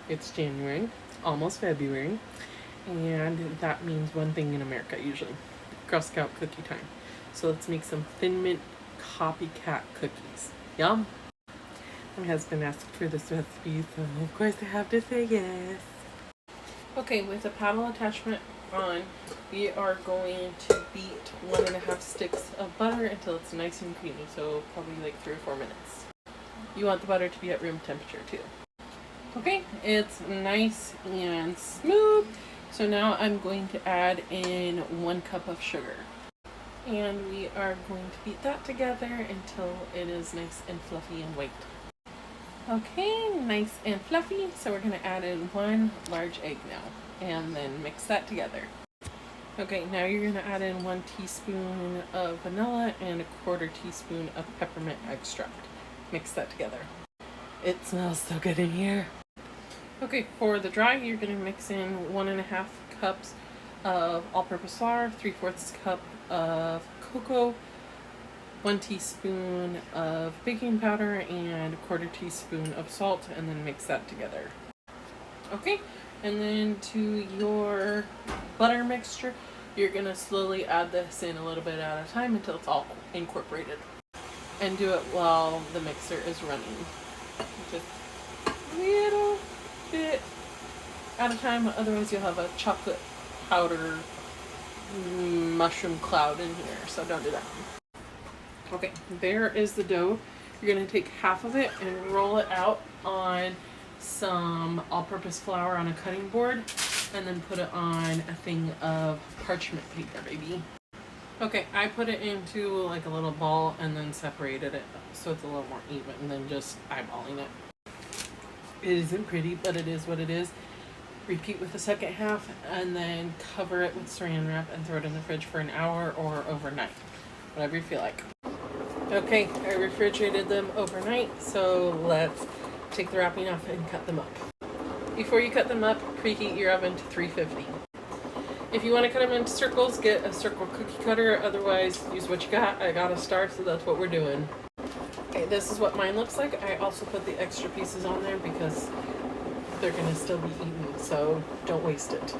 It's January, almost February, and that means one thing in America usually: Girl Scout cookie time. So let's make some Thin Mint copycat cookies. Yum! My husband asked for this recipe, so of course I have to say yes. Okay, with the paddle attachment on, we are going to beat 1.5 sticks of butter until it's nice and creamy, so probably like 3 or 4 minutes. You want the butter to be at room temperature too. Okay, it's nice and smooth, so now I'm going to add in 1 cup of sugar. And we are going to beat that together until it is nice and fluffy and white. Okay, nice and fluffy, so we're going to add in 1 large egg now, and then mix that together. Okay, now you're going to add in 1 teaspoon of vanilla and 1/4 teaspoon of peppermint extract. Mix that together. It smells so good in here. Okay, for the dry, you're going to mix in 1.5 cups of all-purpose flour, 3/4 cup of cocoa, 1 teaspoon of baking powder, and 1/4 teaspoon of salt, and then mix that together. Okay, and then to your butter mixture, you're going to slowly add this in a little bit at a time until it's all incorporated. And do it while the mixer is running. Just a little bit at a time, otherwise you'll have a chocolate powder mushroom cloud in here, so don't do that. Okay, there is the dough. You're going to take half of it and roll it out on some all-purpose flour on a cutting board, and then put it on a thing of parchment paper, baby. Okay, I put it into like a little ball and then separated it so it's a little more even than just eyeballing it. It isn't pretty, but it is what it is. Repeat with the second half, and then cover it with saran wrap and throw it in the fridge for an hour or overnight, whatever you feel like. Okay, I refrigerated them overnight, so let's take the wrapping off and cut them up. Before you cut them up, preheat your oven to 350. If you want to cut them into circles, get a circle cookie cutter, otherwise use what you got. I got a star, so that's what we're doing. Okay, this is what mine looks like. I also put the extra pieces on there because they're going to still be eaten, so don't waste it.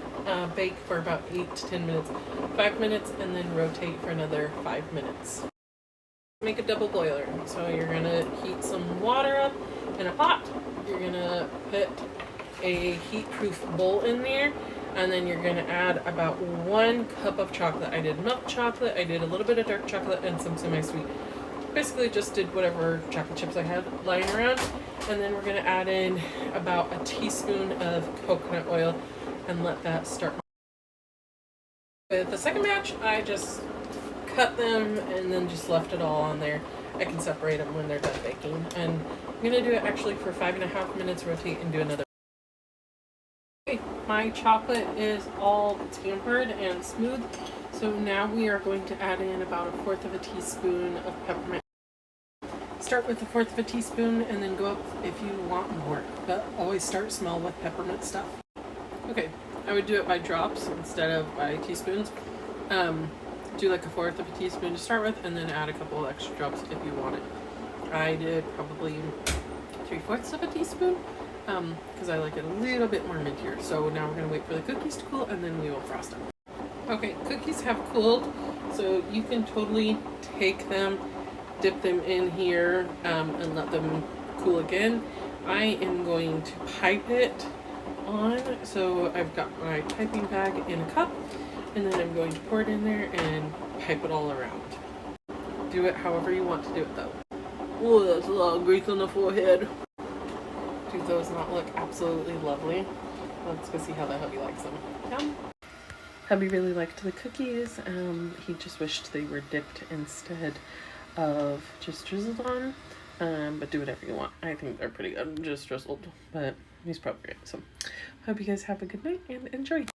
Bake for about 8 to 10 minutes, 5 minutes, and then rotate for another 5 minutes. Make a double boiler. So you're going to heat some water up in a pot. You're going to put a heat-proof bowl in there, and then you're going to add about 1 cup of chocolate. I did milk chocolate, I did a little bit of dark chocolate, and some semi-sweet. Basically just did whatever chocolate chips I had lying around. And then we're going to add in about a teaspoon of coconut oil and let that start. With the second batch, I just cut them and then just left it all on there. I can separate them when they're done baking. And I'm going to do it actually for 5.5 minutes, rotate, and do another. Okay, my chocolate is all tampered and smooth. So now we are going to add in about 1/4 teaspoon of peppermint. Start with 1/4 teaspoon and then go up if you want more, but always start small with peppermint stuff. Okay, I would do it by drops instead of by teaspoons. Do like 1/4 teaspoon to start with, and then add a couple of extra drops if you want it. I did probably 3/4 teaspoon because I like it a little bit more mintier. So now we're going to wait for the cookies to cool, and then we will frost them. Okay, cookies have cooled, so you can totally take them, dip them in here, and let them cool again. I am going to pipe it on, so I've got my piping bag in a cup, and then I'm going to pour it in there and pipe it all around. Do it however you want to do it though. Oh, that's a lot of grease on the forehead. Do those not look absolutely lovely? Let's go see how the hubby likes them. Yum. Hubby really liked the cookies. He just wished they were dipped instead of just drizzled on. But do whatever you want. I think they're pretty good, just drizzled, but he's probably right. So hope you guys have a good night and enjoy.